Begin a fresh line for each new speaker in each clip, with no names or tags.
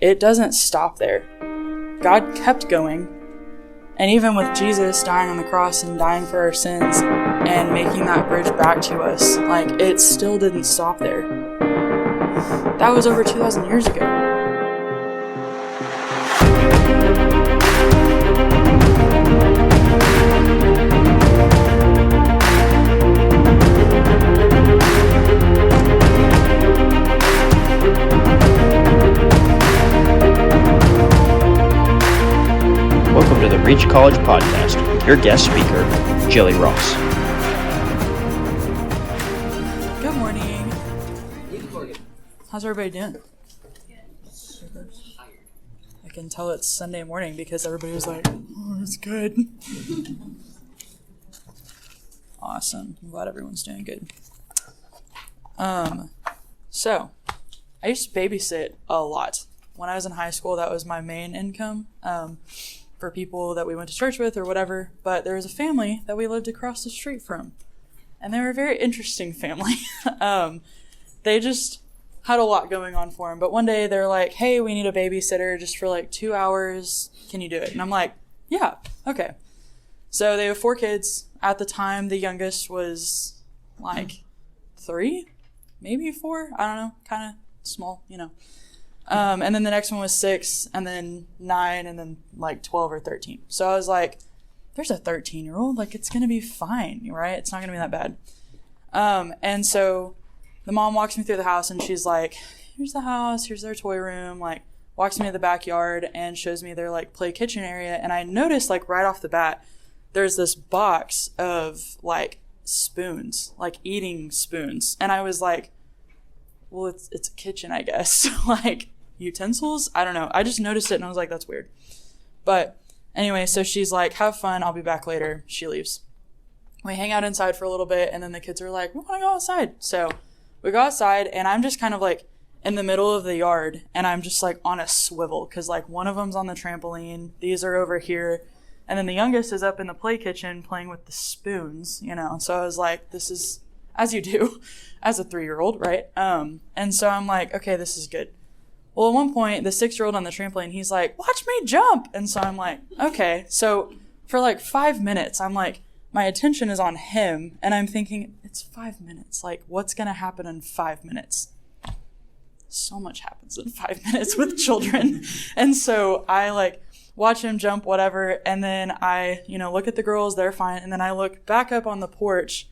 it doesn't stop there. God kept going. And even with Jesus dying on the cross and dying for our sins and making that bridge back to us, like, it still didn't stop there. That was over 2,000 years ago.
Welcome to the Reach College Podcast with your guest speaker, Jilly Ross.
Good morning. How's everybody doing? I can tell it's Sunday morning because everybody was like, oh, it's good. Awesome. I'm glad everyone's doing good. So, I used to babysit a lot. When I was in high school, that was my main income for people that we went to church with or whatever. But there was a family that we lived across the street from. And they were a very interesting family. They just had a lot going on for them. But one day they're like, hey, we need a babysitter just for like 2 hours. Can you do it? And I'm like, yeah, okay. So they have 4 kids. At the time, the youngest was like 3, maybe 4. I don't know, kind of small, you know. And then the next one was 6, and then 9, and then like 12 or 13. So I was like, there's a 13-year-old, like, it's going to be fine, right? It's not going to be that bad. And so the mom walks me through the house, and she's like, here's the house, here's their toy room, like, walks me to the backyard and shows me their, like, play kitchen area. And I noticed, like, right off the bat, there's this box of, like, spoons, like, eating spoons. And I was like, well, it's a kitchen, I guess. Like, utensils? I don't know. I just noticed it and I was like, that's weird. But anyway, so she's like, have fun. I'll be back later. She leaves. We hang out inside for a little bit and then the kids are like, we want to go outside. So we go outside and I'm just kind of like in the middle of the yard and I'm just like on a swivel because like one of them's on the trampoline. These are over here. And then the youngest is up in the play kitchen playing with the spoons, you know. So I was like, this is as you do as a 3-year-old, right? And so I'm like, okay, this is good. Well, at one point, the 6-year-old on the trampoline, he's like, watch me jump. And so I'm like, okay. So for like 5 minutes, I'm like, my attention is on him. And I'm thinking, it's 5 minutes. Like, what's going to happen in 5 minutes? So much happens in 5 minutes with children. And so I like watch him jump, whatever. And then I, look at the girls, they're fine. And then I look back up on the porch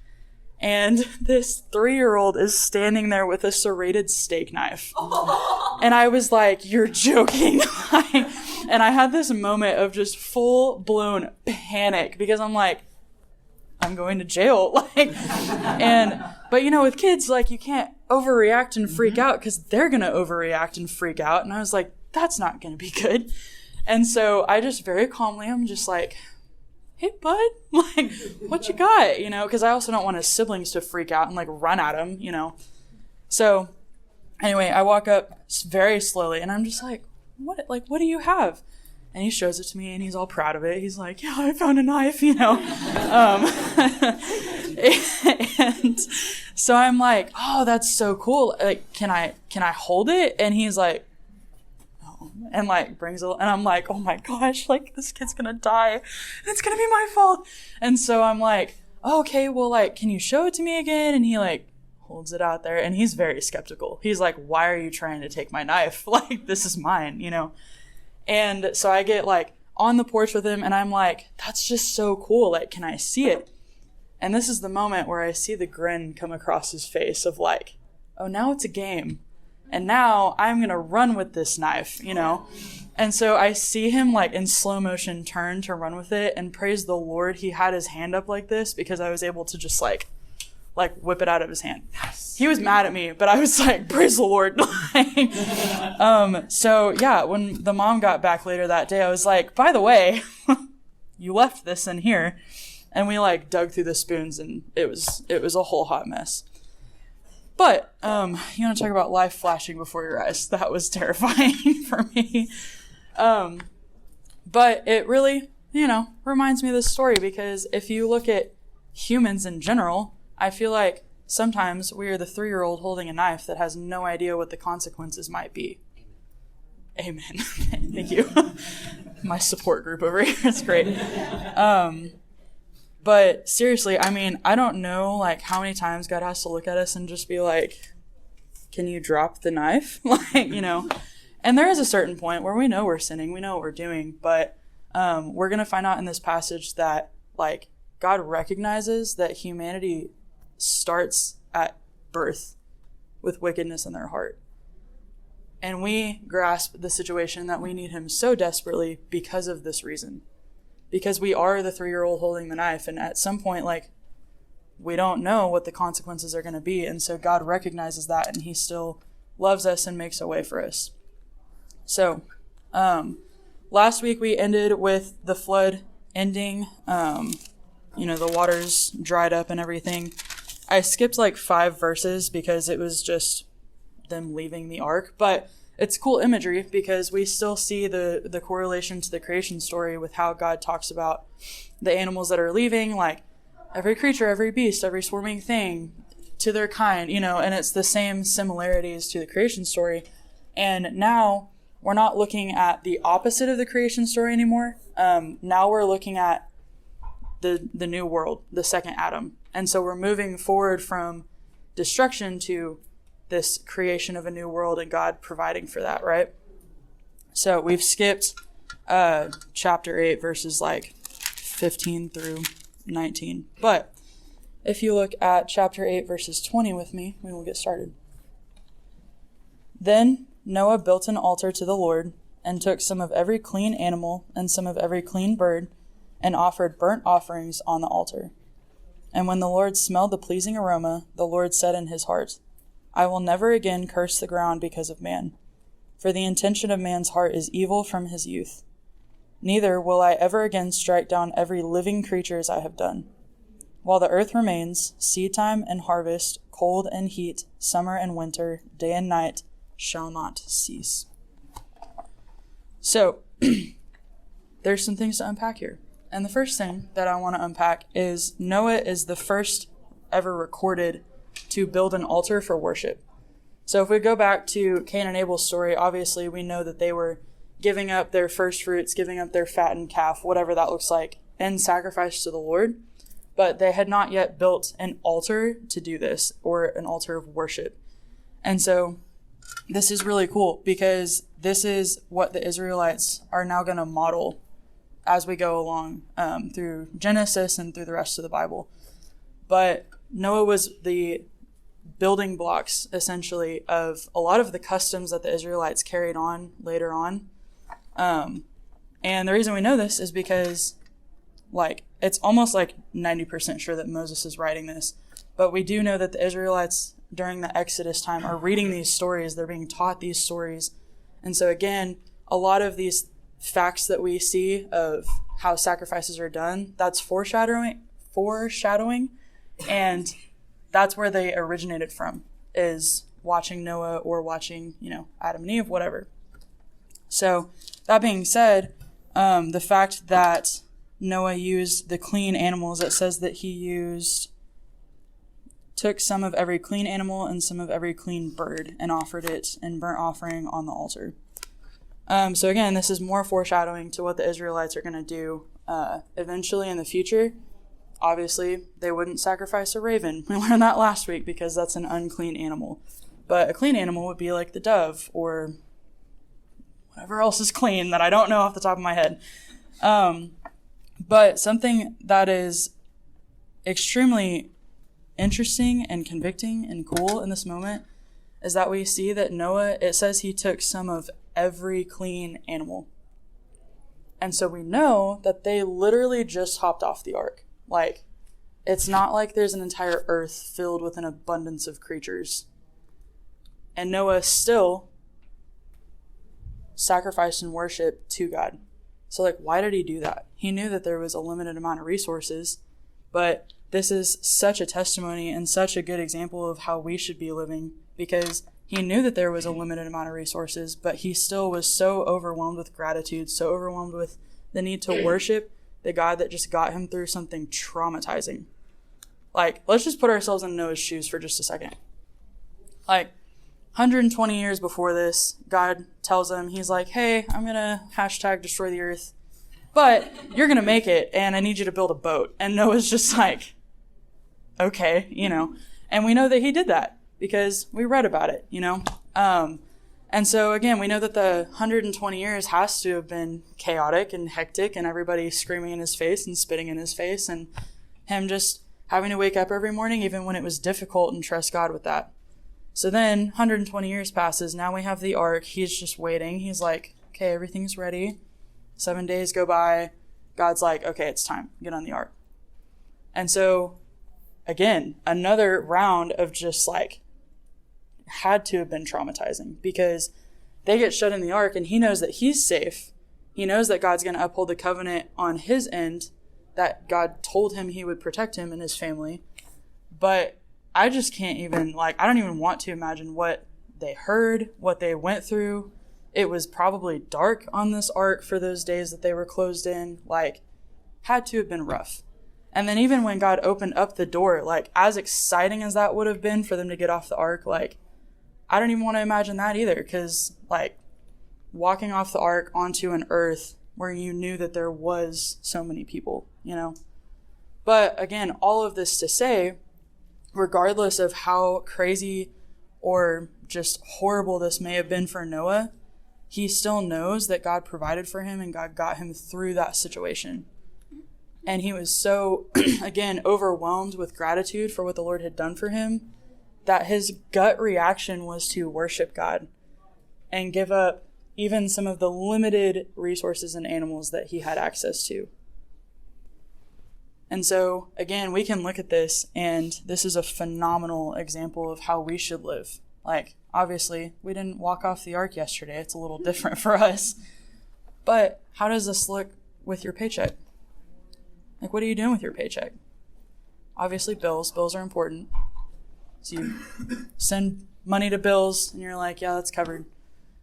and this 3-year-old is standing there with a serrated steak knife. And I was like, you're joking. And I had this moment of just full-blown panic because I'm like, I'm going to jail. But with kids, like, you can't overreact and freak out because they're going to overreact and freak out. And I was like, that's not going to be good. And so I just very calmly, I'm just like, hey, bud, like, what you got, because I also don't want his siblings to freak out and, like, run at him, So, anyway, I walk up very slowly, and I'm just like, what do you have? And he shows it to me, and he's all proud of it. He's like, yeah, I found a knife, And so I'm like, oh, that's so cool. Like, can I hold it? And he's like, and like brings it, and I'm like, oh my gosh, like this kid's gonna die and it's gonna be my fault. And so I'm like, oh, okay, well, like, can you show it to me again? And he like holds it out there and he's very skeptical. He's like, why are you trying to take my knife? Like, this is mine, And so I get like on the porch with him and I'm like, that's just so cool, like, can I see it? And this is the moment where I see the grin come across his face of like, oh, now it's a game. And now I'm going to run with this knife, And so I see him like in slow motion turn to run with it, and praise the Lord, he had his hand up like this because I was able to just like whip it out of his hand. He was mad at me, but I was like, praise the Lord. So yeah, when the mom got back later that day, I was like, by the way, you left this in here. And we like dug through the spoons and it was a whole hot mess. But you want to talk about life flashing before your eyes? That was terrifying for me. But it really, reminds me of this story because if you look at humans in general, I feel like sometimes we are the 3-year-old holding a knife that has no idea what the consequences might be. Amen. Thank you. My support group over here. It's great. But seriously, I mean, I don't know like how many times God has to look at us and just be like, can you drop the knife? And there is a certain point where we know we're sinning, we know what we're doing, but we're going to find out in this passage that like God recognizes that humanity starts at birth with wickedness in their heart. And we grasp the situation that we need him so desperately because of this reason. Because we are the 3-year-old holding the knife, and at some point, like, we don't know what the consequences are going to be, and so God recognizes that, and he still loves us and makes a way for us. So, last week we ended with the flood ending, the waters dried up and everything. I skipped like 5 verses because it was just them leaving the ark, but it's cool imagery because we still see the correlation to the creation story with how God talks about the animals that are leaving, like every creature, every beast, every swarming thing to their kind, and it's the same similarities to the creation story. And now we're not looking at the opposite of the creation story anymore. Now we're looking at the new world, the second Adam. And so we're moving forward from destruction to this creation of a new world and God providing for that, right? So we've skipped chapter 8, verses like 15 through 19. But if you look at chapter 8, verses 20 with me, we will get started. Then Noah built an altar to the Lord and took some of every clean animal and some of every clean bird and offered burnt offerings on the altar. And when the Lord smelled the pleasing aroma, the Lord said in his heart, I will never again curse the ground because of man, for the intention of man's heart is evil from his youth. Neither will I ever again strike down every living creature as I have done. While the earth remains, seedtime and harvest, cold and heat, summer and winter, day and night shall not cease. So, there's some things to unpack here. And the first thing that I want to unpack is Noah is the first ever recorded to build an altar for worship. So if we go back to Cain and Abel's story, obviously we know that they were giving up their first fruits, giving up their fattened calf, whatever that looks like, in sacrifice to the Lord. But they had not yet built an altar to do this, or an altar of worship. And so this is really cool because this is what the Israelites are now going to model as we go along through Genesis and through the rest of the Bible. But Noah was the building blocks, essentially, of a lot of the customs that the Israelites carried on later on. And the reason we know this is because, it's almost like 90% sure that Moses is writing this. But we do know that the Israelites, during the Exodus time, are reading these stories. They're being taught these stories. And so, again, a lot of these facts that we see of how sacrifices are done, that's foreshadowing, and that's where they originated from, is watching Noah or watching, Adam and Eve, whatever. So that being said, the fact that Noah used the clean animals, it says that he took some of every clean animal and some of every clean bird and offered it in burnt offering on the altar. So again, this is more foreshadowing to what the Israelites are going to do eventually in the future. Obviously, they wouldn't sacrifice a raven. We learned that last week because that's an unclean animal. But a clean animal would be like the dove or whatever else is clean that I don't know off the top of my head. But something that is extremely interesting and convicting and cool in this moment is that we see that Noah, it says he took some of every clean animal. And so we know that they literally just hopped off the ark. It's not like there's an entire earth filled with an abundance of creatures. And Noah still sacrificed and worshiped to God. So, why did he do that? He knew that there was a limited amount of resources, but this is such a testimony and such a good example of how we should be living, because he knew that there was a limited amount of resources, but he still was so overwhelmed with gratitude, so overwhelmed with the need to worship the God that just got him through something traumatizing. Let's just put ourselves in Noah's shoes for just a second. 120 years before this, God tells him, he's like, hey, I'm going to #destroy the earth, but you're going to make it, and I need you to build a boat. And Noah's just like, okay, and we know that he did that because we read about it, and so again, we know that the 120 years has to have been chaotic and hectic, and everybody screaming in his face and spitting in his face, and him just having to wake up every morning, even when it was difficult, and trust God with that. So then 120 years passes. Now we have the ark. He's just waiting. He's like, okay, everything's ready. 7 days go by. God's like, okay, it's time. Get on the ark. And so again, another round of just like, had to have been traumatizing, because they get shut in the ark and he knows that he's safe. He knows that God's going to uphold the covenant on his end, that God told him he would protect him and his family. But I just can't even, I don't even want to imagine what they heard, what they went through. It was probably dark on this ark for those days that they were closed in. Had to have been rough. And then even when God opened up the door, as exciting as that would have been for them to get off the ark, I don't even want to imagine that either, because walking off the ark onto an earth where you knew that there was so many people, But again, all of this to say, regardless of how crazy or just horrible this may have been for Noah, he still knows that God provided for him and God got him through that situation. And he was so, again, overwhelmed with gratitude for what the Lord had done for him, that his gut reaction was to worship God and give up even some of the limited resources and animals that he had access to. And so, again, we can look at this, and this is a phenomenal example of how we should live. Obviously, we didn't walk off the ark yesterday. It's a little different for us. But how does this look with your paycheck? What are you doing with your paycheck? Obviously, bills. Bills are important. So you send money to bills, and you're like, yeah, that's covered.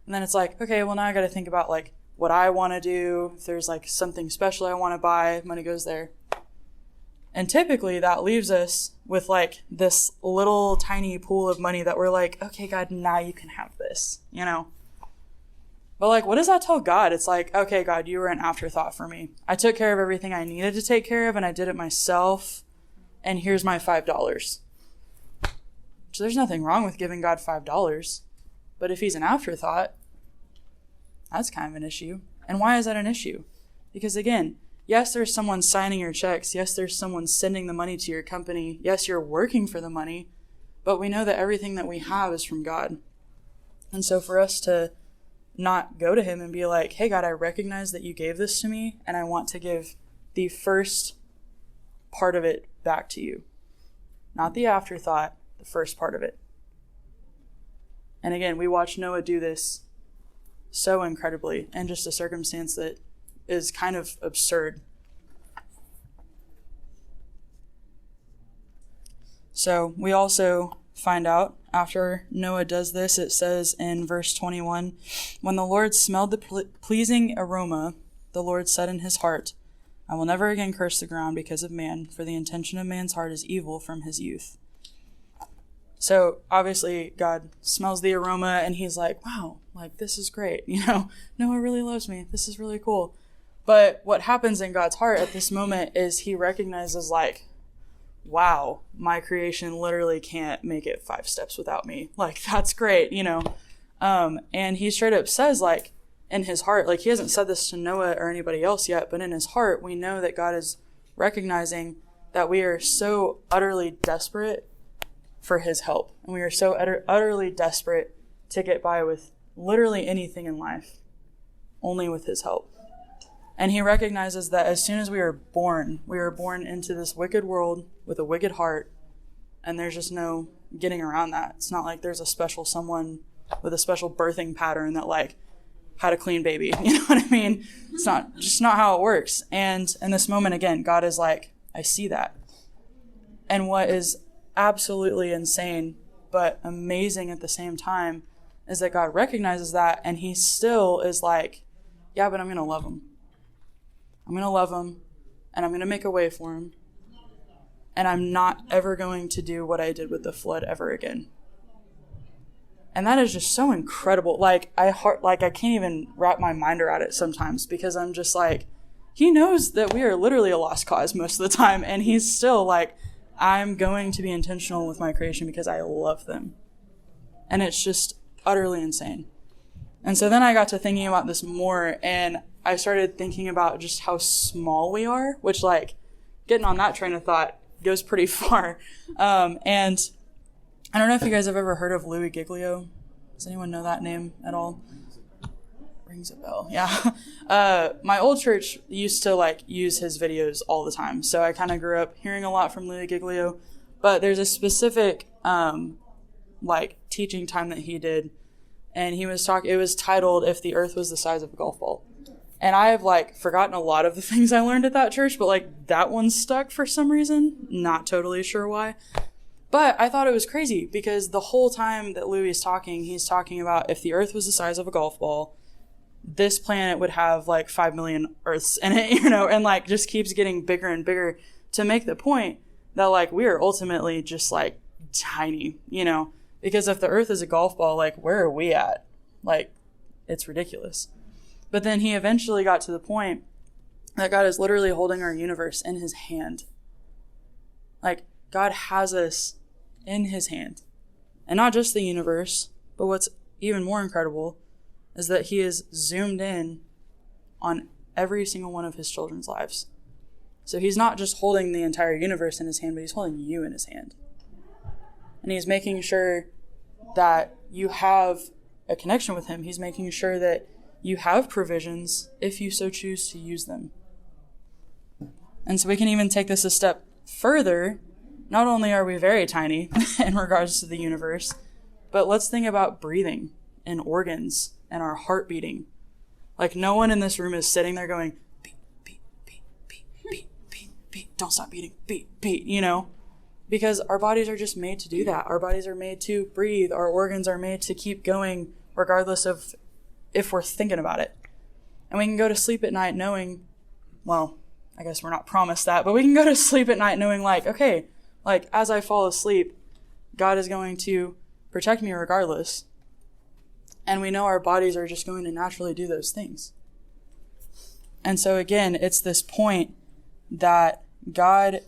And then it's like, okay, well, now I got to think about what I want to do. If there's something special I want to buy, money goes there. And typically that leaves us with this little tiny pool of money that we're like, okay, God, now you can have this, But what does that tell God? It's okay, God, you were an afterthought for me. I took care of everything I needed to take care of, and I did it myself. And here's my $5. So there's nothing wrong with giving God $5. But if he's an afterthought, that's kind of an issue. And why is that an issue? Because again, yes, there's someone signing your checks. Yes, there's someone sending the money to your company. Yes, you're working for the money. But we know that everything that we have is from God. And so for us to not go to him and be like, hey, God, I recognize that you gave this to me, and I want to give the first part of it back to you. Not the afterthought, the first part of it. And again, we watch Noah do this so incredibly, and just a circumstance that is kind of absurd. So we also find out after Noah does this, it says in verse 21, when the Lord smelled the pleasing aroma, the Lord said in his heart, I will never again curse the ground because of man, for the intention of man's heart is evil from his youth. So obviously God smells the aroma and he's like, wow, this is great. Noah really loves me. This is really cool. But what happens in God's heart at this moment is he recognizes wow, my creation literally can't make it 5 steps without me. That's great, and he straight up says in his heart, he hasn't said this to Noah or anybody else yet, but in his heart, we know that God is recognizing that we are so utterly desperate for his help. And we are so utterly desperate to get by with literally anything in life, only with his help. And he recognizes that as soon as we are born into this wicked world with a wicked heart, and there's just no getting around that. It's not like there's a special someone with a special birthing pattern that had a clean baby. You know what I mean? It's not how it works. And in this moment, again, God is like, I see that. And what is absolutely insane, but amazing at the same time, is that God recognizes that, and he still is like, yeah, but I'm going to love him. I'm going to love him, and I'm going to make a way for him. And I'm not ever going to do what I did with the flood ever again. And that is just so incredible. Like, I can't even wrap my mind around it sometimes, because I'm just like, he knows that we are literally a lost cause most of the time. And he's still like, I'm going to be intentional with my creation because I love them. And it's just utterly insane. And so then I got to thinking about this more, and I started thinking about just how small we are, which, like, getting on that train of thought goes pretty far. And I don't know if you guys have ever heard of Louis Giglio. Does anyone know that name at all? Rings a bell. Yeah. My old church used to, like, use his videos all the time. So I kind of grew up hearing a lot from Louis Giglio. But there's a specific, teaching time that he did. And he was it was titled, "If the Earth Was the Size of a Golf Ball." And I have, like, forgotten a lot of the things I learned at that church, but, like, that one stuck for some reason. Not totally sure why. But I thought it was crazy, because the whole time that Louis is talking, he's talking about if the Earth was the size of a golf ball, this planet would have, like, 5 million Earths in it, and, like, just keeps getting bigger and bigger to make the point that, like, we are ultimately just, like, tiny, because if the Earth is a golf ball, like, where are we at? Like, it's ridiculous. But then he eventually got to the point that God is literally holding our universe in his hand. Like, God has us in his hand. And not just the universe, but what's even more incredible is that he is zoomed in on every single one of his children's lives. So he's not just holding the entire universe in his hand, but he's holding you in his hand. And he's making sure that you have a connection with him. He's making sure that you have provisions if you so choose to use them. And so we can even take this a step further. Not only are we very tiny in regards to the universe, but let's think about breathing and organs and our heart beating. Like, no one in this room is sitting there going, beat, beat, beat, beat, beat, beat, beat, don't stop beating, beat, beat, because our bodies are just made to do that. Our bodies are made to breathe. Our organs are made to keep going regardless of if we're thinking about it. And we can go to sleep at night knowing, well, I guess we're not promised that, but we can go to sleep at night knowing, like, okay, like, as I fall asleep, God is going to protect me regardless. And we know our bodies are just going to naturally do those things. And so again, it's this point that God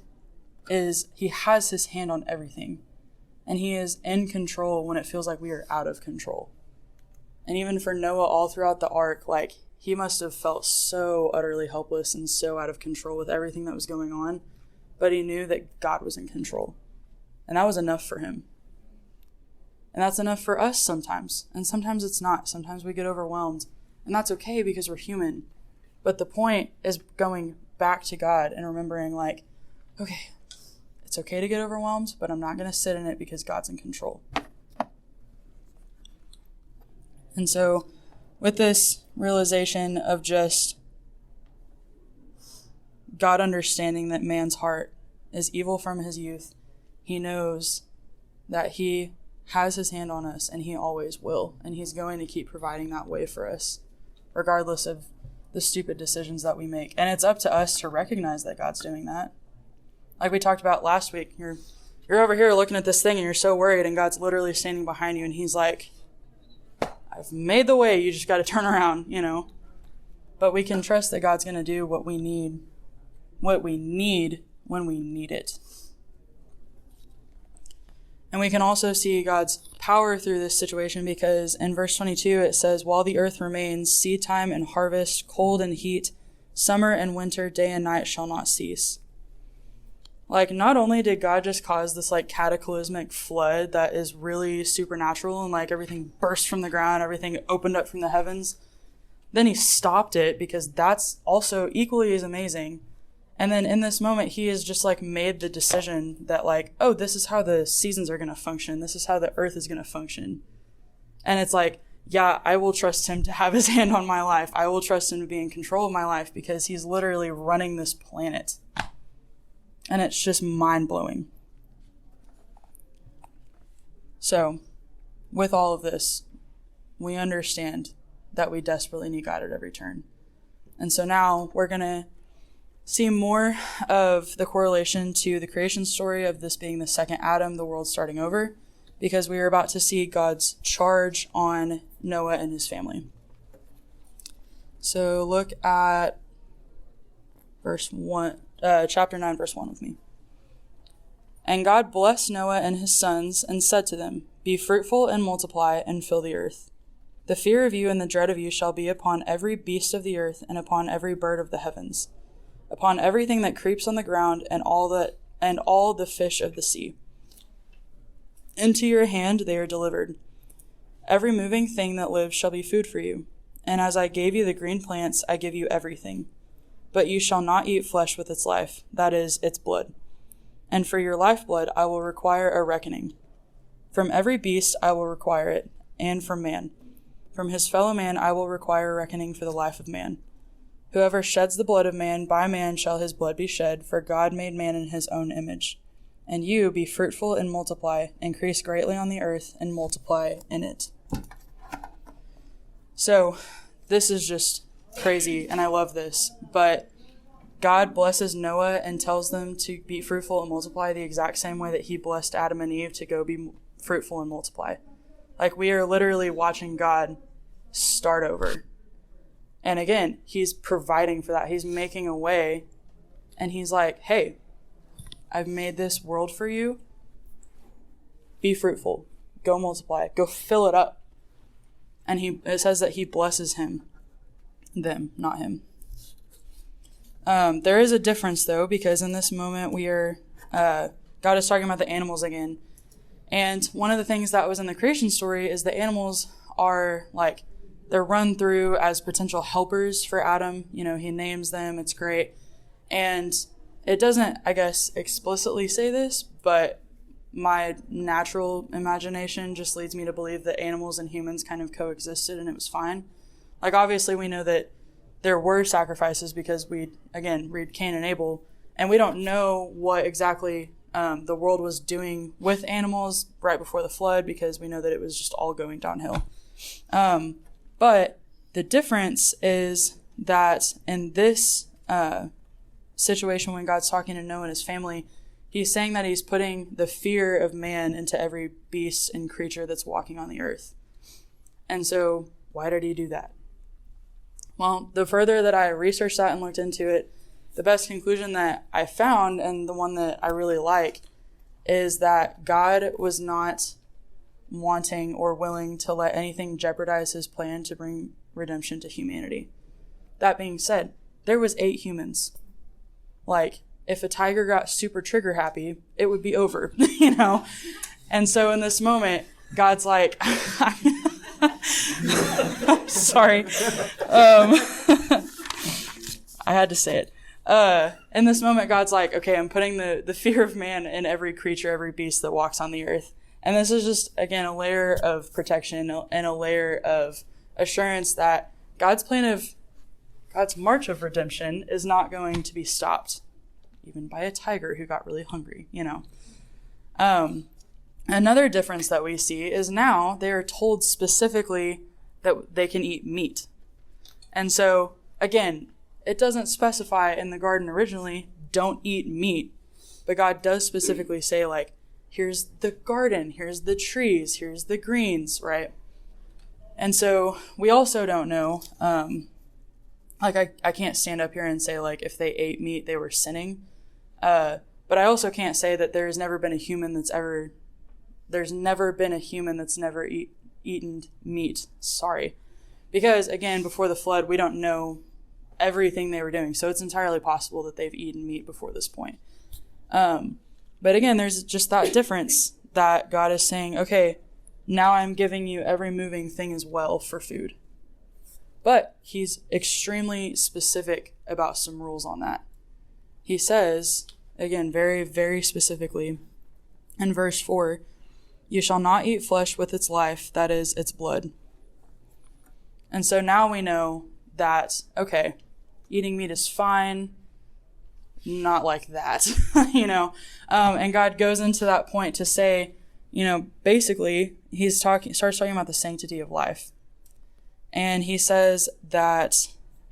he has his hand on everything. And he is in control when it feels like we are out of control. And even for Noah, all throughout the ark, like, he must have felt so utterly helpless and so out of control with everything that was going on. But he knew that God was in control. And that was enough for him. And that's enough for us sometimes. And sometimes it's not. Sometimes we get overwhelmed. And that's okay, because we're human. But the point is going back to God and remembering, like, okay, it's okay to get overwhelmed, but I'm not going to sit in it because God's in control. And so with this realization of just God understanding that man's heart is evil from his youth, he knows that he has his hand on us, and he always will. And he's going to keep providing that way for us, regardless of the stupid decisions that we make. And it's up to us to recognize that God's doing that. Like we talked about last week, you're over here looking at this thing and you're so worried, and God's literally standing behind you, and he's like, I've made the way, you just got to turn around, But we can trust that God's going to do what we need when we need it. And we can also see God's power through this situation, because in verse 22 it says, while the earth remains, seed time and harvest, cold and heat, summer and winter, day and night shall not cease. Like, not only did God just cause this, like, cataclysmic flood that is really supernatural, and, like, everything burst from the ground, everything opened up from the heavens, then he stopped it, because that's also equally as amazing. And then in this moment, he has just, like, made the decision that, like, oh, this is how the seasons are going to function. This is how the earth is going to function. And it's like, yeah, I will trust him to have his hand on my life. I will trust him to be in control of my life, because he's literally running this planet. And it's just mind-blowing. So, with all of this, we understand that we desperately need God at every turn. And so now we're going to see more of the correlation to the creation story of this being the second Adam, the world starting over. because we are about to see God's charge on Noah and his family. So look at chapter 9, verse 1 with me. And God blessed Noah and his sons and said to them, Be fruitful and multiply and fill the earth. The fear of you and the dread of you shall be upon every beast of the earth and upon every bird of the heavens, upon everything that creeps on the ground and all the fish of the sea. Into your hand they are delivered. Every moving thing that lives shall be food for you. And as I gave you the green plants, I give you everything. But you shall not eat flesh with its life, that is, its blood. And for your lifeblood I will require a reckoning. From every beast I will require it, and from man. From his fellow man I will require a reckoning for the life of man. Whoever sheds the blood of man, by man shall his blood be shed, for God made man in his own image. And you be fruitful and multiply, increase greatly on the earth, and multiply in it. So, this is just crazy, and I love this, but God blesses Noah and tells them to be fruitful and multiply the exact same way that he blessed Adam and Eve to go be fruitful and multiply. Like, we are literally watching God start over. And again, he's providing for that. He's making a way, and he's like, hey, I've made this world for you. Be fruitful. Go multiply. Go fill it up. And it says that he blesses them, not him. There is a difference, though, because in this moment God is talking about the animals again. And one of the things that was in the creation story is the animals are they're run through as potential helpers for Adam. You know, he names them. It's great. And it doesn't, I guess, explicitly say this, but my natural imagination just leads me to believe that animals and humans kind of coexisted and it was fine. Like, obviously, we know that there were sacrifices because we, again, read Cain and Abel, and we don't know what exactly the world was doing with animals right before the flood because we know that it was just all going downhill. But the difference is that in this situation when God's talking to Noah and his family, he's saying that he's putting the fear of man into every beast and creature that's walking on the earth. And so, why did he do that? Well, the further that I researched that and looked into it, the best conclusion that I found, and the one that I really like, is that God was not wanting or willing to let anything jeopardize his plan to bring redemption to humanity. That being said, there was 8 humans. Like, if a tiger got super trigger happy, it would be over, you know? And so in this moment, God's like, sorry. I had to say it. In this moment, God's like, okay, I'm putting the fear of man in every creature, every beast that walks on the earth. And this is just, again, a layer of protection and a layer of assurance that God's march of redemption is not going to be stopped, even by a tiger who got really hungry, you know. Another difference that we see is now they are told specifically that they can eat meat. And so, again, it doesn't specify in the garden originally, don't eat meat. But God does specifically say, like, here's the garden, here's the trees, here's the greens, right? And so we also don't know, I can't stand up here and say, like, if they ate meat, they were sinning. But I also can't say that there's never been a human that's never eaten meat. Sorry. Because, again, before the flood, we don't know everything they were doing. So it's entirely possible that they've eaten meat before this point. But again, there's just that difference that God is saying, okay, now I'm giving you every moving thing as well for food. But he's extremely specific about some rules on that. He says, again, very, very specifically, in verse 4, you shall not eat flesh with its life, that is, its blood. And so now we know that, okay, eating meat is fine, not like that, you know. And God goes into that point to say, you know, basically, starts talking about the sanctity of life. And he says that,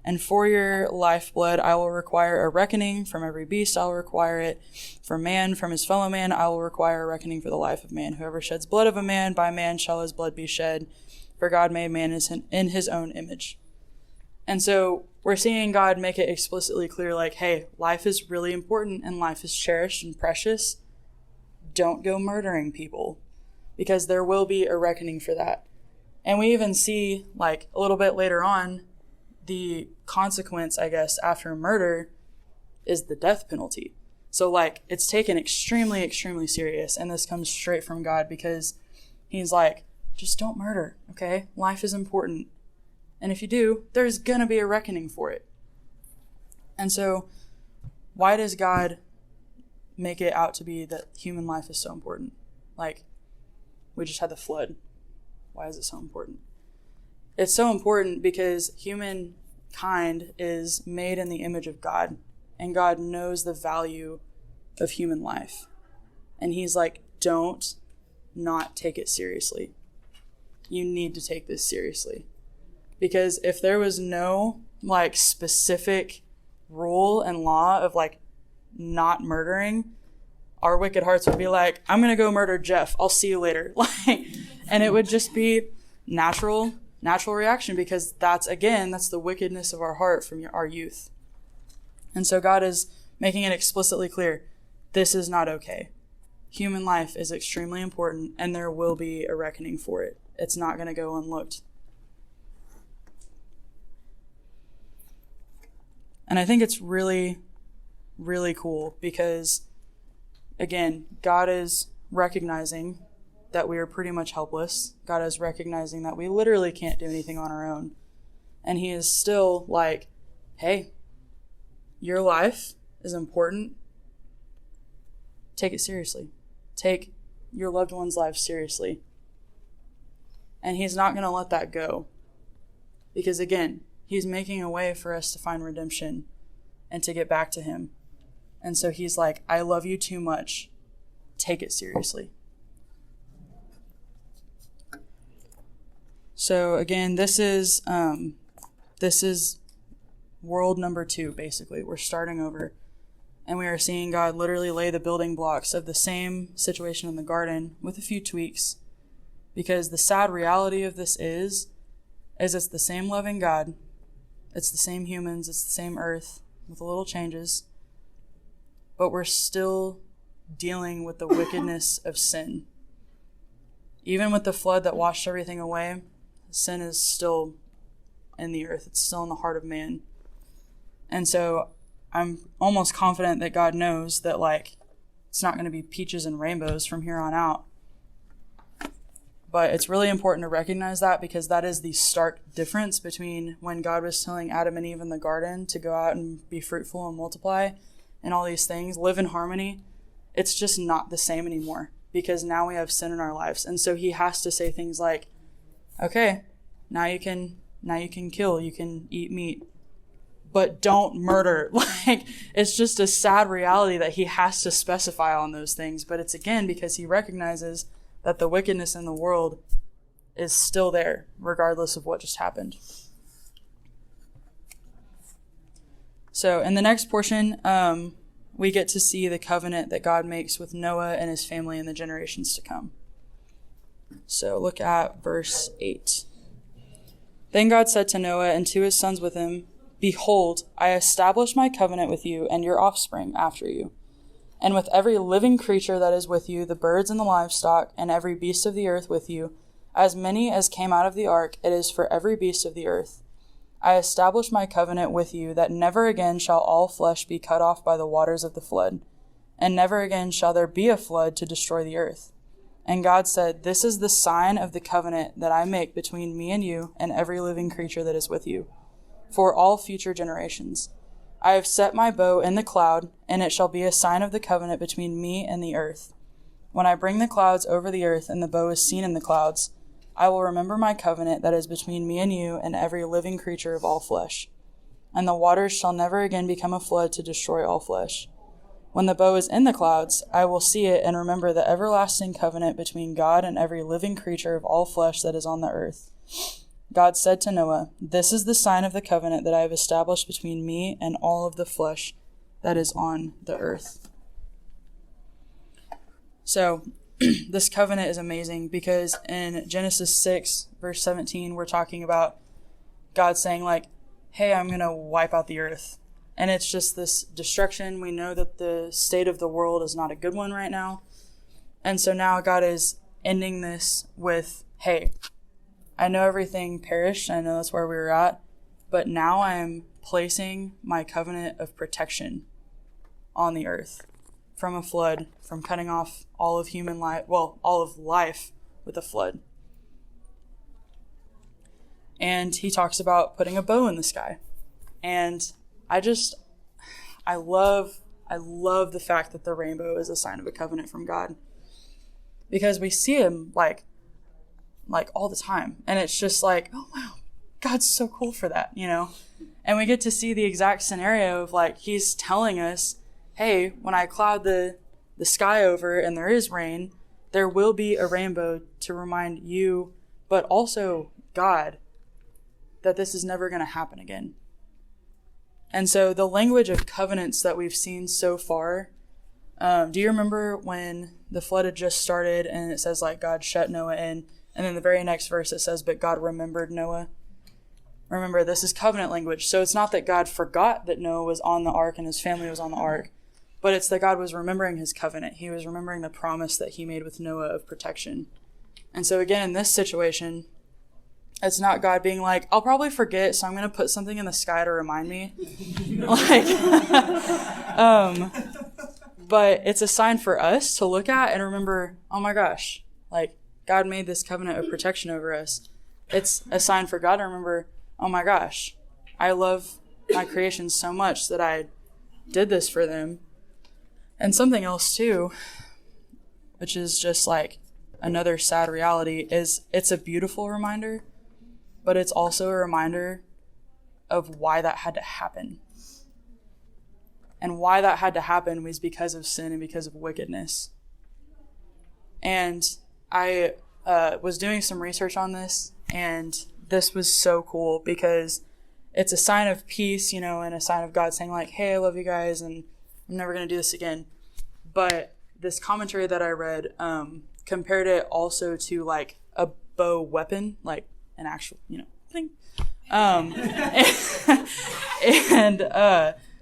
And for your lifeblood I will require a reckoning. From every beast I will require it. For man, from his fellow man, I will require a reckoning for the life of man. Whoever sheds blood of a man, by man shall his blood be shed. For God made man in his own image. And so we're seeing God make it explicitly clear, like, hey, life is really important and life is cherished and precious. Don't go murdering people, because there will be a reckoning for that. And we even see, like, a little bit later on, the consequence, I guess, after murder is the death penalty. So, like, it's taken extremely, extremely serious. And this comes straight from God, because he's like, just don't murder, okay? Life is important. And if you do, there's going to be a reckoning for it. And so why does God make it out to be that human life is so important? Like, we just had the flood. Why is it so important? It's so important because humankind is made in the image of God, and God knows the value of human life. And he's like, don't not take it seriously. You need to take this seriously. Because if there was no, like, specific rule and law of, like, not murdering, our wicked hearts would be like, I'm going to go murder Jeff. I'll see you later. Like, and it would just be natural reaction, because that's the wickedness of our heart from our youth. And so God is making it explicitly clear, this is not okay. Human life is extremely important, and there will be a reckoning for it. It's not going to go unlooked. And I think it's really, really cool because, again, God is recognizing that we are pretty much helpless. God is recognizing that we literally can't do anything on our own. And he is still like, hey, your life is important. Take it seriously. Take your loved one's life seriously. And he's not going to let that go. Because, again, he's making a way for us to find redemption and to get back to him. And so he's like, I love you too much. Take it seriously. So again, this is world number 2, basically. We're starting over. And we are seeing God literally lay the building blocks of the same situation in the garden with a few tweaks. Because the sad reality of this is it's the same loving God. It's the same humans. It's the same earth with little changes. But we're still dealing with the wickedness of sin. Even with the flood that washed everything away, sin is still in the earth. It's still in the heart of man. And so I'm almost confident that God knows that, like, it's not going to be peaches and rainbows from here on out. But it's really important to recognize that, because that is the stark difference between when God was telling Adam and Eve in the garden to go out and be fruitful and multiply and all these things, live in harmony. It's just not the same anymore, because now we have sin in our lives. And so he has to say things like, okay, now you can kill, you can eat meat, but don't murder. Like, it's just a sad reality that he has to specify on those things. But it's, again, because he recognizes that the wickedness in the world is still there, regardless of what just happened. So in the next portion, we get to see the covenant that God makes with Noah and his family in the generations to come. So look at verse 8. Then God said to Noah and to his sons with him, Behold, I establish my covenant with you and your offspring after you, and with every living creature that is with you, the birds and the livestock, and every beast of the earth with you, as many as came out of the ark, it is for every beast of the earth. I establish my covenant with you, that never again shall all flesh be cut off by the waters of the flood, and never again shall there be a flood to destroy the earth. And God said, This is the sign of the covenant that I make between me and you and every living creature that is with you, for all future generations. I have set my bow in the cloud, and it shall be a sign of the covenant between me and the earth. When I bring the clouds over the earth and the bow is seen in the clouds, I will remember my covenant that is between me and you and every living creature of all flesh. And the waters shall never again become a flood to destroy all flesh. When the bow is in the clouds, I will see it and remember the everlasting covenant between God and every living creature of all flesh that is on the earth. God said to Noah, "This is the sign of the covenant that I have established between me and all of the flesh that is on the earth." So this covenant is amazing because in Genesis 6, verse 17, we're talking about God saying like, hey, I'm going to wipe out the earth. And it's just this destruction. We know that the state of the world is not a good one right now. And so now God is ending this with, hey, I know everything perished. I know that's where we were at. But now I am placing my covenant of protection on the earth from a flood, from cutting off all of human life, well, all of life with a flood. And he talks about putting a bow in the sky. And I love the fact that the rainbow is a sign of a covenant from God. Because we see him like all the time. And it's just like, oh wow, God's so cool for that, you know? And we get to see the exact scenario of like, he's telling us, hey, when I cloud the sky over and there is rain, there will be a rainbow to remind you, but also God, that this is never going to happen again. And so the language of covenants that we've seen so far, do you remember when the flood had just started and it says like God shut Noah in, and then the very next verse it says, but God remembered Noah? Remember, this is covenant language. So it's not that God forgot that Noah was on the ark and his family was on the ark, but it's that God was remembering his covenant. He was remembering the promise that he made with Noah of protection. And so again, in this situation, it's not God being like, I'll probably forget, so I'm going to put something in the sky to remind me. But it's a sign for us to look at and remember, oh my gosh, like God made this covenant of protection over us. It's a sign for God to remember, oh my gosh, I love my creation so much that I did this for them. And something else too, which is just like another sad reality, is it's a beautiful reminder, but it's also a reminder of why that had to happen. And why that had to happen was because of sin and because of wickedness. And I was doing some research on this, and this was so cool because it's a sign of peace, you know, and a sign of God saying like, hey, I love you guys, and I'm never going to do this again. But this commentary that I read compared it also to like a bow weapon, like an actual, you know, thing.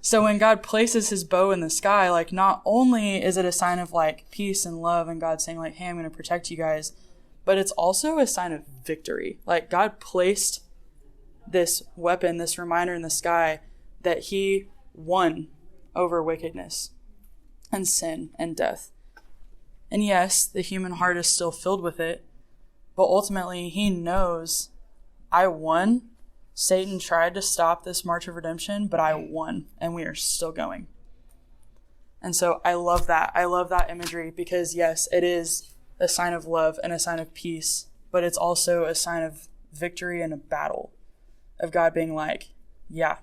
So when God places his bow in the sky, like not only is it a sign of like peace and love and God saying like, hey, I'm going to protect you guys, but it's also a sign of victory. Like God placed this weapon, this reminder in the sky that he won over wickedness and sin and death. And yes, the human heart is still filled with it, but ultimately he knows, I won. Satan tried to stop this march of redemption, but I won, and we are still going. And so I love that. I love that imagery because yes, it is a sign of love and a sign of peace, but it's also a sign of victory in a battle, of God being like, yeah,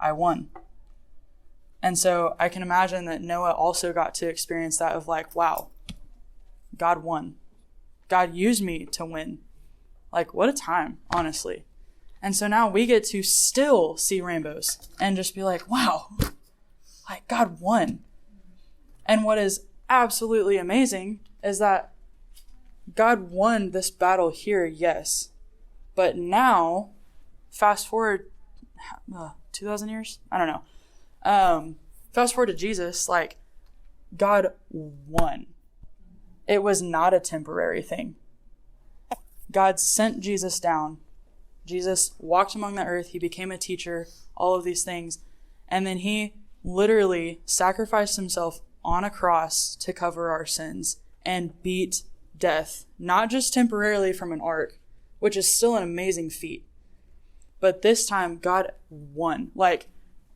I won. And so I can imagine that Noah also got to experience that of like, wow, God won. God used me to win. Like, what a time, honestly. And so now we get to still see rainbows and just be like, wow, like God won. And what is absolutely amazing is that God won this battle here, yes. But now, fast forward 2,000 years? I don't know. Fast forward to Jesus, like God won. It was not a temporary thing. God sent Jesus down. Jesus walked among the earth. He became a teacher, all of these things. And then he literally sacrificed himself on a cross to cover our sins and beat death, not just temporarily from an ark, which is still an amazing feat. But this time, God won. Like,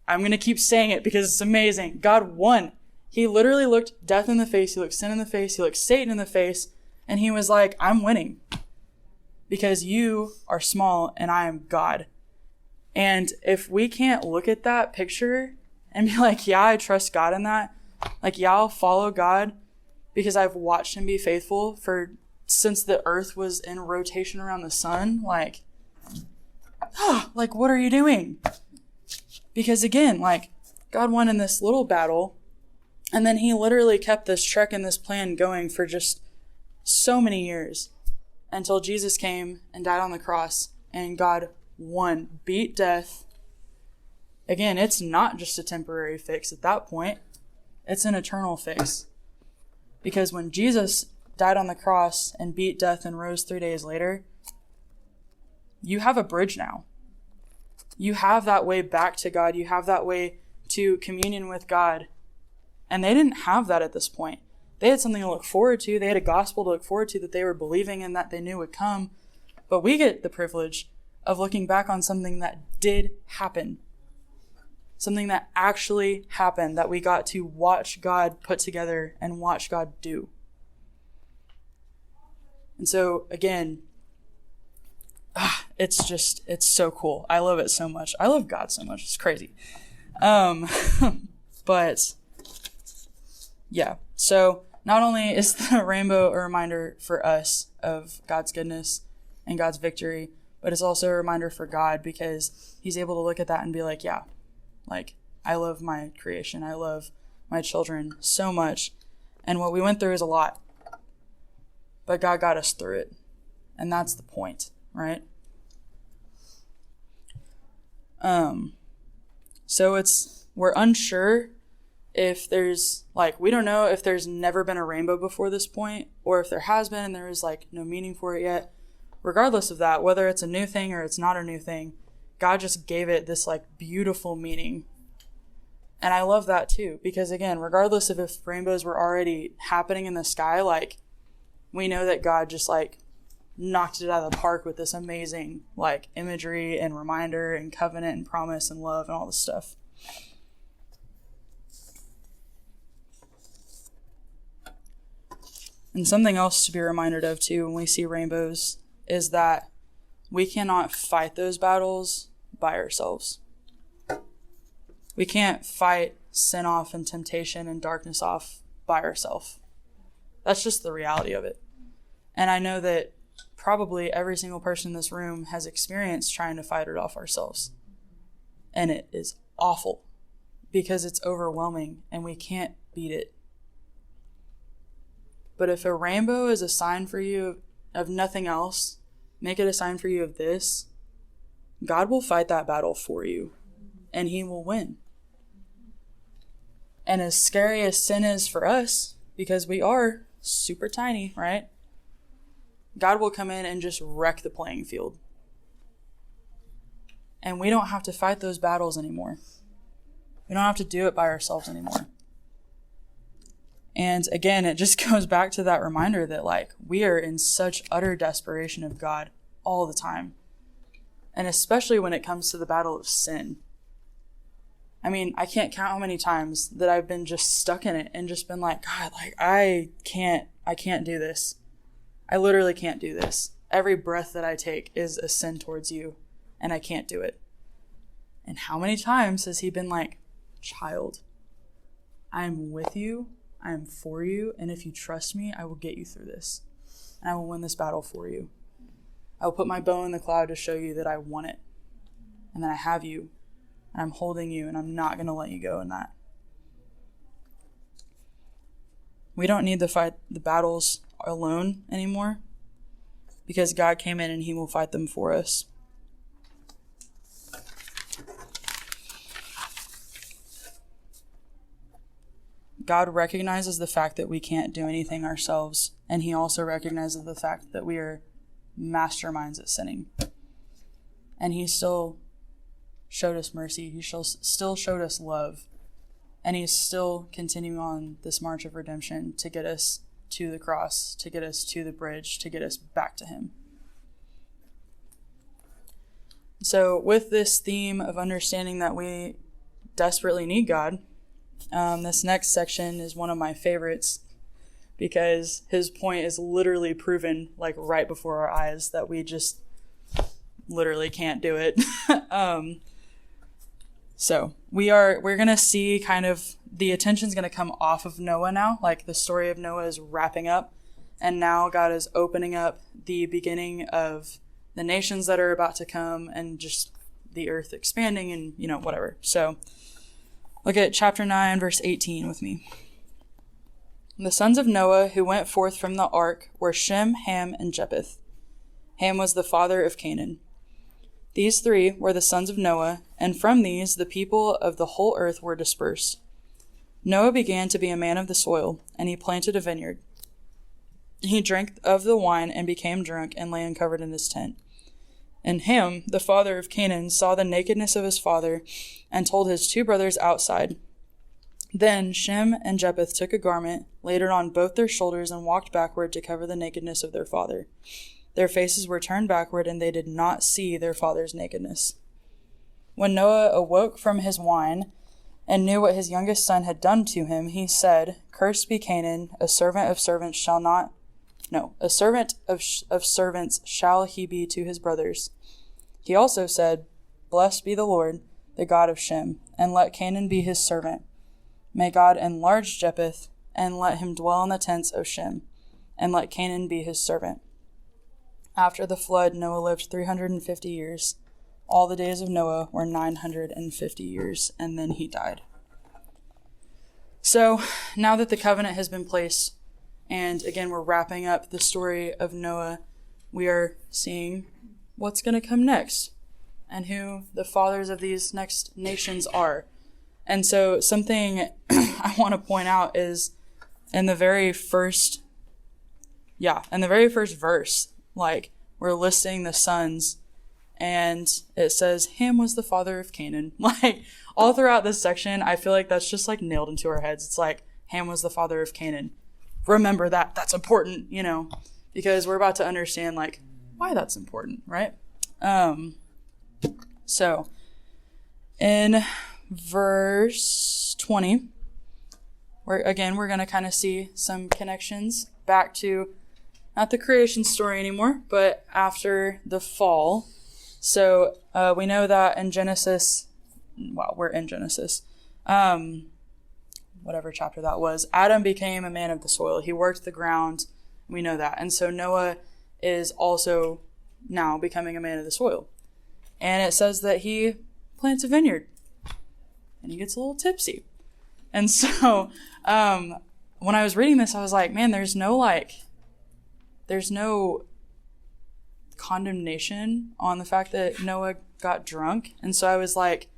I'm going to keep saying it because it's amazing. God won. He literally looked death in the face. He looked sin in the face. He looked Satan in the face. And he was like, I'm winning. Because you are small and I am God. And if we can't look at that picture and be like, yeah, I trust God in that. Like, yeah, I'll follow God because I've watched him be faithful since the earth was in rotation around the sun. Like, like, what are you doing? Because again, like, God won in this little battle, and then he literally kept this trek and this plan going for just so many years until Jesus came and died on the cross, and God won, beat death. Again, it's not just a temporary fix at that point. It's an eternal fix. Because when Jesus died on the cross and beat death and rose 3 days later, you have a bridge now. You have that way back to God. You have that way to communion with God. And they didn't have that at this point. They had something to look forward to. They had a gospel to look forward to that they were believing in, that they knew would come. But we get the privilege of looking back on something that did happen. Something that actually happened, that we got to watch God put together and watch God do. And so, again, it's so cool. I love it so much. I love God so much. It's crazy. But, yeah. So, not only is the rainbow a reminder for us of God's goodness and God's victory, but it's also a reminder for God, because he's able to look at that and be like, yeah, like, I love my creation. I love my children so much. And what we went through is a lot. But God got us through it. And that's the point, right? So we're unsure if there's, like, we don't know if there's never been a rainbow before this point, or if there has been and there is, like, no meaning for it yet. Regardless of that, whether it's a new thing or it's not a new thing, God just gave it this, like, beautiful meaning. And I love that too, because again, regardless of if rainbows were already happening in the sky, like, we know that God just, like, knocked it out of the park with this amazing, like, imagery and reminder and covenant and promise and love and all this stuff. And something else to be reminded of too when we see rainbows is that we cannot fight those battles by ourselves. We can't fight sin off and temptation and darkness off by ourselves. That's just the reality of it. And I know that probably every single person in this room has experienced trying to fight it off ourselves. And it is awful because it's overwhelming and we can't beat it. But if a rainbow is a sign for you of nothing else, make it a sign for you of this, God will fight that battle for you and he will win. And as scary as sin is for us, because we are super tiny, right? God will come in and just wreck the playing field. And we don't have to fight those battles anymore. We don't have to do it by ourselves anymore. And again, it just goes back to that reminder that, like, we are in such utter desperation of God all the time. And especially when it comes to the battle of sin. I mean, I can't count how many times that I've been just stuck in it and just been like, God, like, I can't do this. I literally can't do this. Every breath that I take is a sin towards you, and I can't do it. And how many times has he been like, child, I am with you, I am for you, and if you trust me, I will get you through this. And I will win this battle for you. I will put my bow in the cloud to show you that I want it, and that I have you, and I'm holding you, and I'm not going to let you go in that. We don't need to fight the battles alone anymore, because God came in and he will fight them for us. God recognizes the fact that we can't do anything ourselves, and he also recognizes the fact that we are masterminds at sinning. And he still showed us mercy. He still showed us love. And he's still continuing on this march of redemption to get us to the cross, to get us to the bridge, to get us back to him. So with this theme of understanding that we desperately need God, this next section is one of my favorites because his point is literally proven, like, right before our eyes, that we just literally can't do it. So we're going to see kind of the attention's going to come off of Noah now. Like, the story of Noah is wrapping up, and now God is opening up the beginning of the nations that are about to come and just the earth expanding and, whatever. So look at chapter 9, verse 18 with me. The sons of Noah who went forth from the ark were Shem, Ham, and Japheth. Ham was the father of Canaan. These three were the sons of Noah, and from these the people of the whole earth were dispersed. Noah began to be a man of the soil, and he planted a vineyard. He drank of the wine and became drunk and lay uncovered in his tent. And Ham, the father of Canaan, saw the nakedness of his father and told his two brothers outside. Then Shem and Japheth took a garment, laid it on both their shoulders, and walked backward to cover the nakedness of their father. Their faces were turned backward, and they did not see their father's nakedness. When Noah awoke from his wine and knew what his youngest son had done to him, he said, Cursed be Canaan, a servant of servants shall he be to his brothers. He also said, Blessed be the Lord, the God of Shem, and let Canaan be his servant. May God enlarge Japheth, and let him dwell in the tents of Shem, and let Canaan be his servant. After the flood, Noah lived 350 years. All the days of Noah were 950 years, and then he died. So, now that the covenant has been placed, and again, we're wrapping up the story of Noah, we are seeing what's going to come next, and who the fathers of these next nations are. And so, something I want to point out is in the very first verse, we're listing the sons, and it says Ham was the father of Canaan. All throughout this section, I feel like that's just nailed into our heads. It's Ham was the father of Canaan. Remember that. That's important, because we're about to understand why that's important, right? So in verse 20, we're going to kind of see some connections back to not the creation story anymore, but after the fall. So we know that in Genesis, we're in Genesis, whatever chapter that was, Adam became a man of the soil. He worked the ground. We know that. And so Noah is also now becoming a man of the soil. And it says that he plants a vineyard and he gets a little tipsy. And so when I was reading this, I was like, man, there's no condemnation on the fact that Noah got drunk. And so I was like,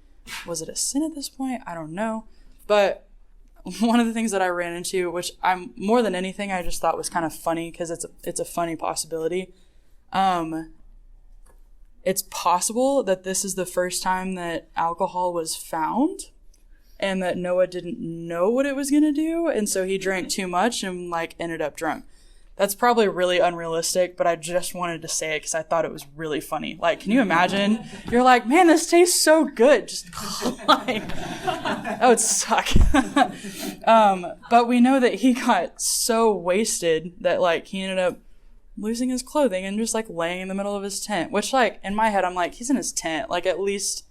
was it a sin at this point? I don't know. But one of the things that I ran into, which I'm more than anything, I just thought was kind of funny because it's a funny possibility. It's possible that this is the first time that alcohol was found and that Noah didn't know what it was going to do. And so he drank too much and ended up drunk. That's probably really unrealistic, but I just wanted to say it because I thought it was really funny. Can you imagine? You're like, man, this tastes so good. Just that would suck. But we know that he got so wasted that he ended up losing his clothing and just laying in the middle of his tent, which in my head, I'm like, he's in his tent. At least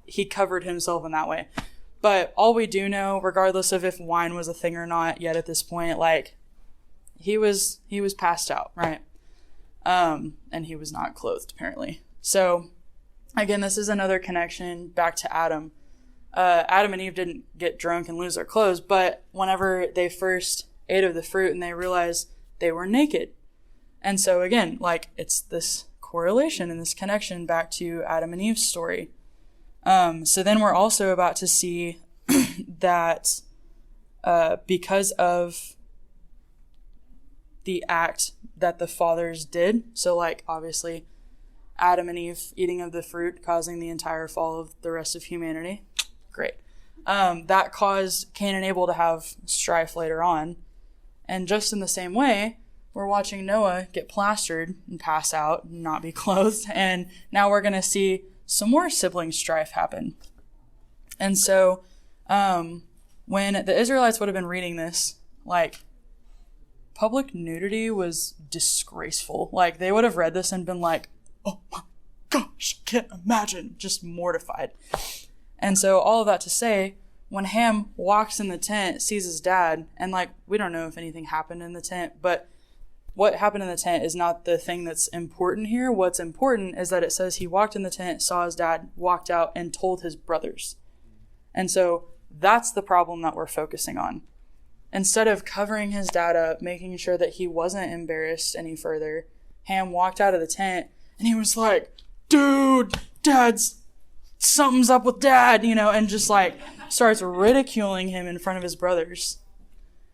he covered himself in that way. But all we do know, regardless of if wine was a thing or not yet at this point, he was passed out, right? And he was not clothed, apparently. So, again, this is another connection back to Adam. Adam and Eve didn't get drunk and lose their clothes, but whenever they first ate of the fruit and they realized they were naked. And so, again, it's this correlation and this connection back to Adam and Eve's story. So then we're also about to see that because of the act that the fathers did. So obviously Adam and Eve eating of the fruit, causing the entire fall of the rest of humanity. Great. That caused Cain and Abel to have strife later on. And just in the same way, we're watching Noah get plastered and pass out and not be clothed. And now we're going to see some more sibling strife happen. And so when the Israelites would have been reading this, public nudity was disgraceful. They would have read this and been like, oh my gosh, I can't imagine, just mortified. And so all of that to say, when Ham walks in the tent, sees his dad, and we don't know if anything happened in the tent, but what happened in the tent is not the thing that's important here. What's important is that it says he walked in the tent, saw his dad, walked out, and told his brothers. And so that's the problem that we're focusing on. Instead of covering his dad up, making sure that he wasn't embarrassed any further, Ham walked out of the tent and he was like, dude, something's up with dad, and just like starts ridiculing him in front of his brothers.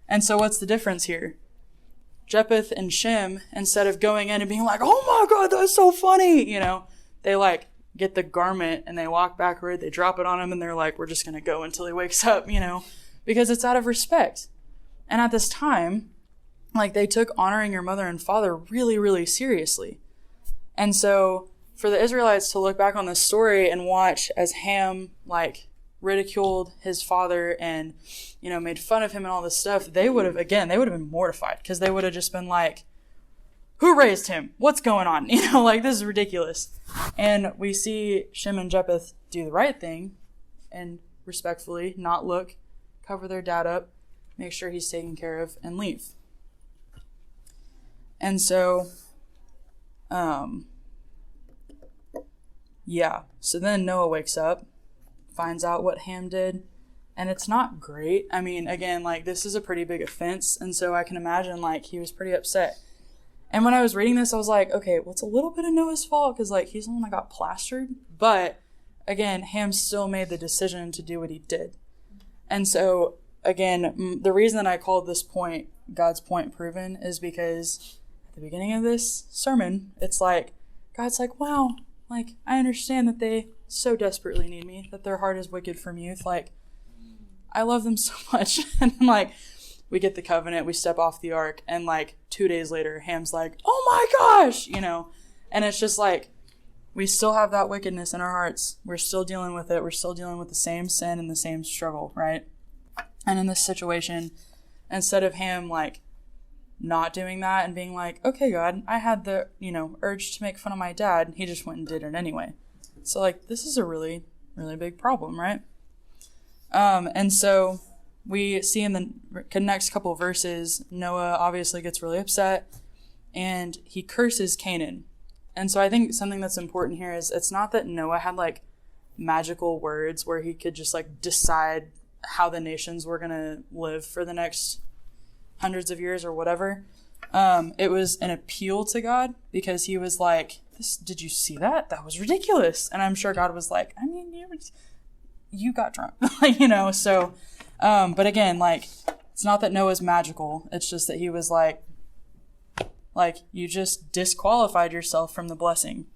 And so what's the difference here? Japheth and Shem, instead of going in and being like, oh my God, that's so funny, they like get the garment and they walk backward, they drop it on him and they're like, we're just going to go until he wakes up, because it's out of respect. And at this time, like they took honoring your mother and father really, really seriously. And so for the Israelites to look back on this story and watch as Ham like ridiculed his father and, made fun of him and all this stuff, they would have been mortified because they would have just been like, who raised him? What's going on? Like this is ridiculous. And we see Shem and Japheth do the right thing and respectfully not look, cover their dad up, make sure he's taken care of, and leave. And so, so then Noah wakes up, finds out what Ham did, and it's not great. I mean, again, like this is a pretty big offense, and so I can imagine like he was pretty upset. And when I was reading this, I was like, okay, well, it's a little bit of Noah's fault because like he's the one that got plastered, but again, Ham still made the decision to do what he did. And so again, the reason that I called this point God's point proven is because at the beginning of this sermon, it's like God's like, wow, like I understand that they so desperately need me, that their heart is wicked from youth. Like I love them so much. And then like we get the covenant, we step off the ark, and like 2 days later, Ham's like, oh my gosh, and it's just like, we still have that wickedness in our hearts. We're still dealing with it. We're still dealing with the same sin and the same struggle, right? And in this situation, instead of Ham like not doing that and being like, okay, God, I had the, urge to make fun of my dad, he just went and did it anyway. So like, this is a really, really big problem, right? And so we see in the next couple of verses, Noah obviously gets really upset and he curses Canaan. And so I think something that's important here is it's not that Noah had like magical words where he could just like decide how the nations were going to live for the next hundreds of years or whatever. It was an appeal to God because he was like, did you see that? That was ridiculous. And I'm sure God was like, I mean, you got drunk, so, but again, like, it's not that Noah's magical. It's just that he was like, you just disqualified yourself from the blessing,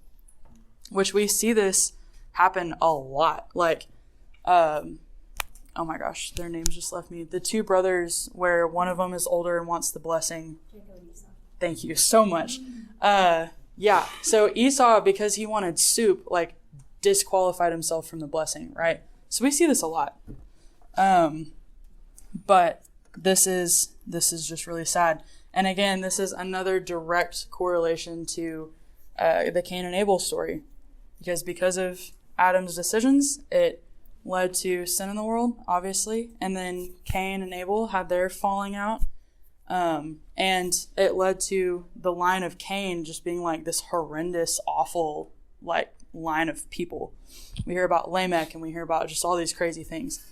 which we see this happen a lot. Like, oh my gosh, their names just left me. The two brothers where one of them is older and wants the blessing. Thank you so much. So Esau, because he wanted soup, like disqualified himself from the blessing, right? So we see this a lot. But this is just really sad. And again, this is another direct correlation to the Cain and Abel story. Because of Adam's decisions, it led to sin in the world, obviously. And then Cain and Abel had their falling out. And it led to the line of Cain just being like this horrendous, awful, like, line of people. We hear about Lamech and we hear about just all these crazy things.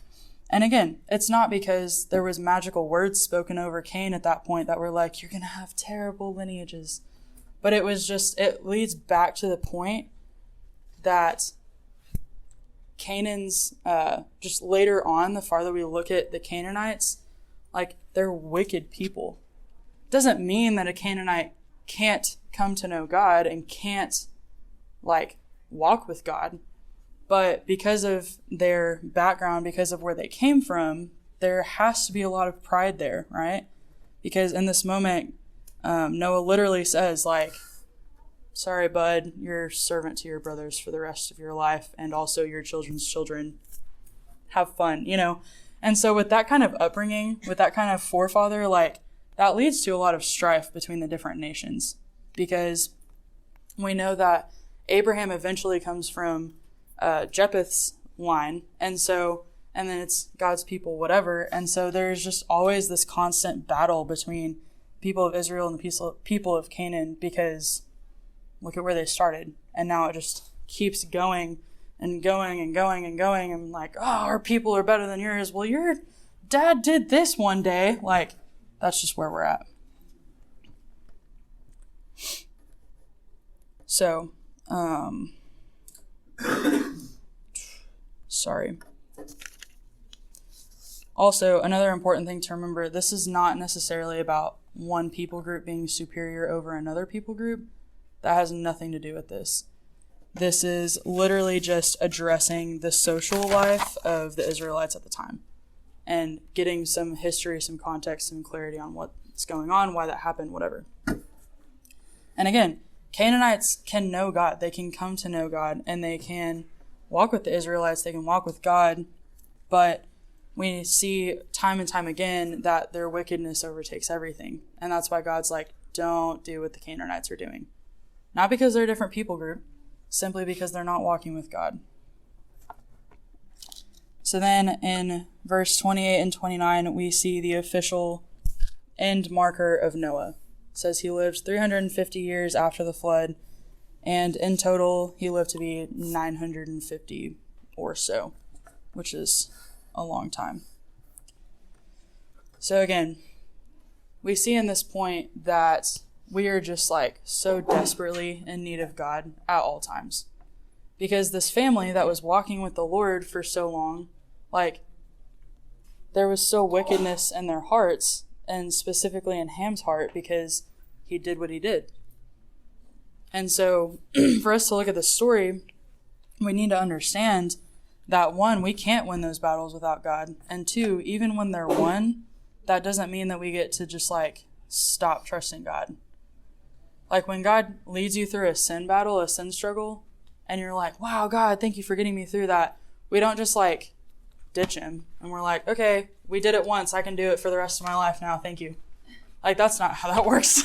And again, it's not because there was magical words spoken over Cain at that point that were like, you're going to have terrible lineages. But it was just, it leads back to the point that Canaan's, just later on, the farther we look at the Canaanites, like, they're wicked people. Doesn't mean that a Canaanite can't come to know God and can't, like, walk with God. But because of their background, because of where they came from, there has to be a lot of pride there, right? Because in this moment, Noah literally says, like, sorry, bud, you're servant to your brothers for the rest of your life and also your children's children. Have fun, And so with that kind of upbringing, with that kind of forefather, like, that leads to a lot of strife between the different nations. Because we know that Abraham eventually comes from Japheth's line, and then it's God's people, whatever. And so there's just always this constant battle between people of Israel and the people of Canaan, because look at where they started. And now it just keeps going and going and going and going. And like, oh, our people are better than yours. Well, your dad did this one day. Like, that's just where we're at. So, sorry. Also, another important thing to remember, this is not necessarily about one people group being superior over another people group. That has nothing to do with this. This is literally just addressing the social life of the Israelites at the time and getting some history, some context, some clarity on what's going on, why that happened, whatever. And again, Canaanites can know God. They can come to know God, and they can walk with the Israelites. They can walk with God, but we see time and time again that their wickedness overtakes everything. And that's why God's like, don't do what the Canaanites are doing. Not because they're a different people group, simply because they're not walking with God. So then in verse 28 and 29, we see the official end marker of Noah. It says he lived 350 years after the flood, and in total he lived to be 950 or so, which is a long time. So again, we see in this point that we are just like so desperately in need of God at all times. Because this family that was walking with the Lord for so long, like, there was so wickedness in their hearts, and specifically in Ham's heart, because he did what he did. And so for us to look at the story, we need to understand that, one, we can't win those battles without God. And two, even when they're won, that doesn't mean that we get to just like stop trusting God. Like when God leads you through a sin battle, a sin struggle, and you're like, wow, God, thank you for getting me through that. We don't just like ditch him and we're like, okay, we did it once. I can do it for the rest of my life now. Thank you. Like, that's not how that works.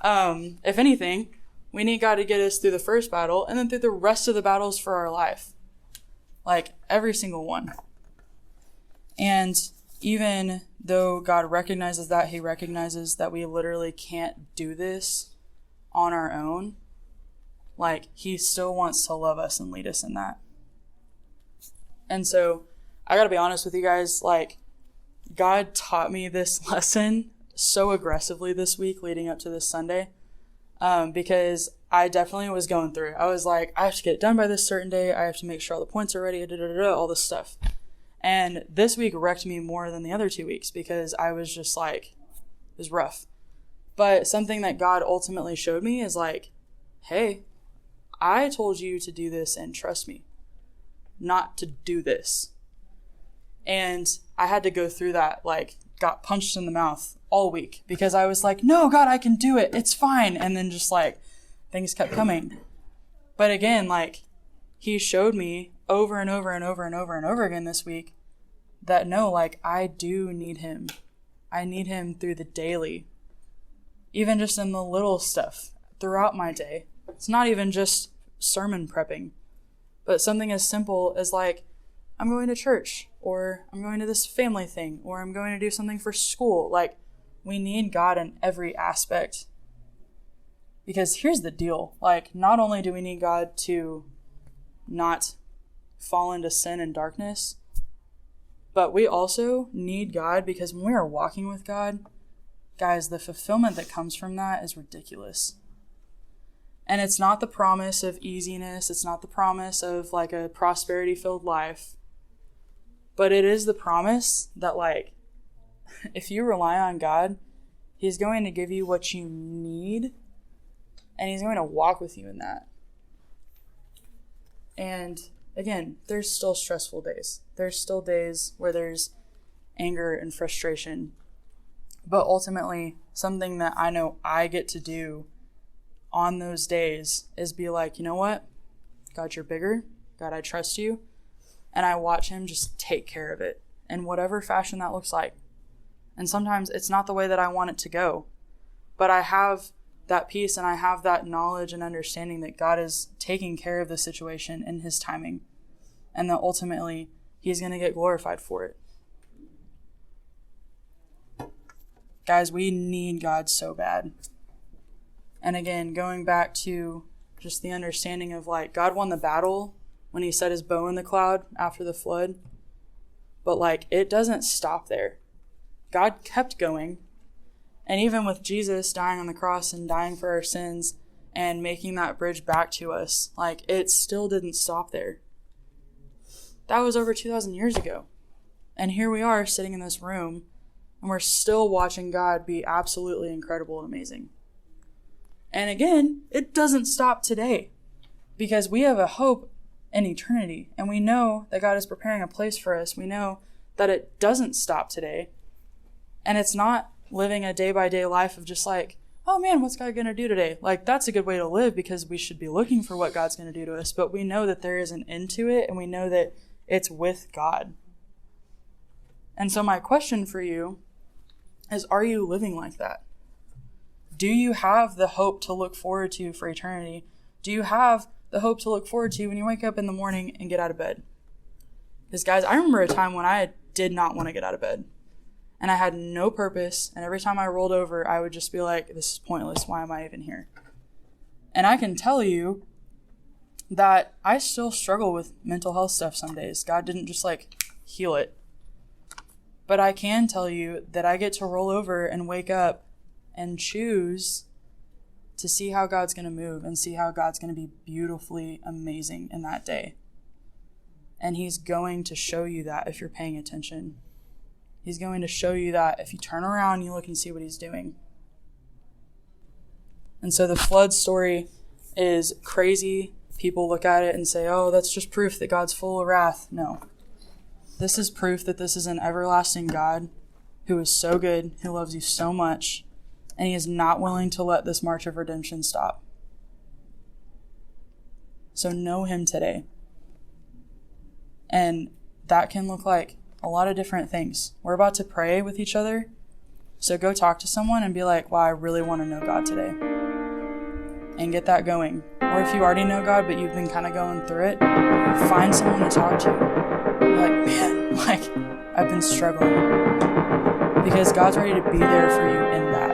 If anything, we need God to get us through the first battle and then through the rest of the battles for our life. Like every single one. And even though God recognizes that, he recognizes that we literally can't do this on our own. Like, he still wants to love us and lead us in that. And so I gotta be honest with you guys, like, God taught me this lesson so aggressively this week leading up to this Sunday, because I definitely was going through it. I was like, I have to get it done by this certain day. I have to make sure all the points are ready, all this stuff. And this week wrecked me more than the other 2 weeks because I was just like, it was rough. But something that God ultimately showed me is like, hey, I told you to do this and trust me, not to do this. And I had to go through that, like, got punched in the mouth all week because I was like, no, God, I can do it. It's fine. And then just like things kept coming. But again, like, he showed me over and over and over and over and over again this week that no, like, I do need him. I need him through the daily, even just in the little stuff throughout my day. It's not even just sermon prepping, but something as simple as like, I'm going to church, or I'm going to this family thing, or I'm going to do something for school. Like, we need God in every aspect. Because here's the deal. Like, not only do we need God to not fall into sin and darkness, but we also need God because when we are walking with God, guys, the fulfillment that comes from that is ridiculous. And it's not the promise of easiness. It's not the promise of like a prosperity-filled life. But it is the promise that, like, if you rely on God, he's going to give you what you need, and he's going to walk with you in that. And again, there's still stressful days. There's still days where there's anger and frustration. But ultimately, something that I know I get to do on those days is be like, you know what? God, you're bigger. God, I trust you. And I watch him just take care of it in whatever fashion that looks like. And sometimes it's not the way that I want it to go. But I have that peace and I have that knowledge and understanding that God is taking care of the situation in his timing. And that ultimately he's going to get glorified for it. Guys, we need God so bad. And again, going back to just the understanding of like God won the battle when he set his bow in the cloud after the flood. But like it doesn't stop there. God kept going. And even with Jesus dying on the cross and dying for our sins and making that bridge back to us, like it still didn't stop there. That was over 2,000 years ago. And here we are sitting in this room and we're still watching God be absolutely incredible and amazing. And again, it doesn't stop today because we have a hope in eternity. And we know that God is preparing a place for us. We know that it doesn't stop today. And it's not living a day-by-day life of just like, oh man, what's God going to do today? Like, that's a good way to live because we should be looking for what God's going to do to us. But we know that there is an end to it and we know that it's with God. And so my question for you is, are you living like that? Do you have the hope to look forward to for eternity? Do you have the hope to look forward to when you wake up in the morning and get out of bed? Because guys, I remember a time when I did not want to get out of bed. And I had no purpose. And every time I rolled over, I would just be like, this is pointless. Why am I even here? And I can tell you that I still struggle with mental health stuff some days. God didn't just like heal it. But I can tell you that I get to roll over and wake up and choose to see how God's going to move and see how God's going to be beautifully amazing in that day. And he's going to show you that if you're paying attention. He's going to show you that if you turn around, you look and see what he's doing. And so the flood story is crazy. People look at it and say, oh, that's just proof that God's full of wrath. No. This is proof that this is an everlasting God who is so good, who loves you so much, and he is not willing to let this march of redemption stop. So know him today. And that can look like a lot of different things. We're about to pray with each other. So go talk to someone and be like, wow, I really want to know God today. And get that going. Or if you already know God, but you've been kind of going through it, find someone to talk to. Be like, man, like, I've been struggling. Because God's ready to be there for you in that.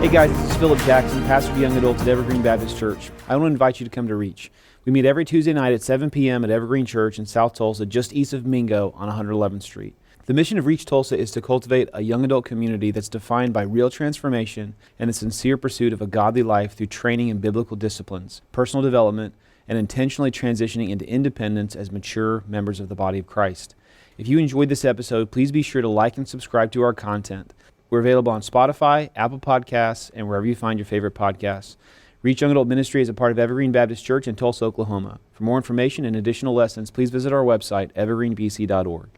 Hey guys, this is Philip Jackson, pastor of young adults at Evergreen Baptist Church. I want to invite you to come to Reach. We meet every Tuesday night at 7 p.m. at Evergreen Church in South Tulsa, just east of Mingo on 111th Street. The mission of Reach Tulsa is to cultivate a young adult community that's defined by real transformation and the sincere pursuit of a godly life through training in biblical disciplines, personal development, and intentionally transitioning into independence as mature members of the body of Christ. If you enjoyed this episode, please be sure to like and subscribe to our content. We're available on Spotify, Apple Podcasts, and wherever you find your favorite podcasts. Reach Young Adult Ministry is a part of Evergreen Baptist Church in Tulsa, Oklahoma. For more information and additional lessons, please visit our website, evergreenbc.org.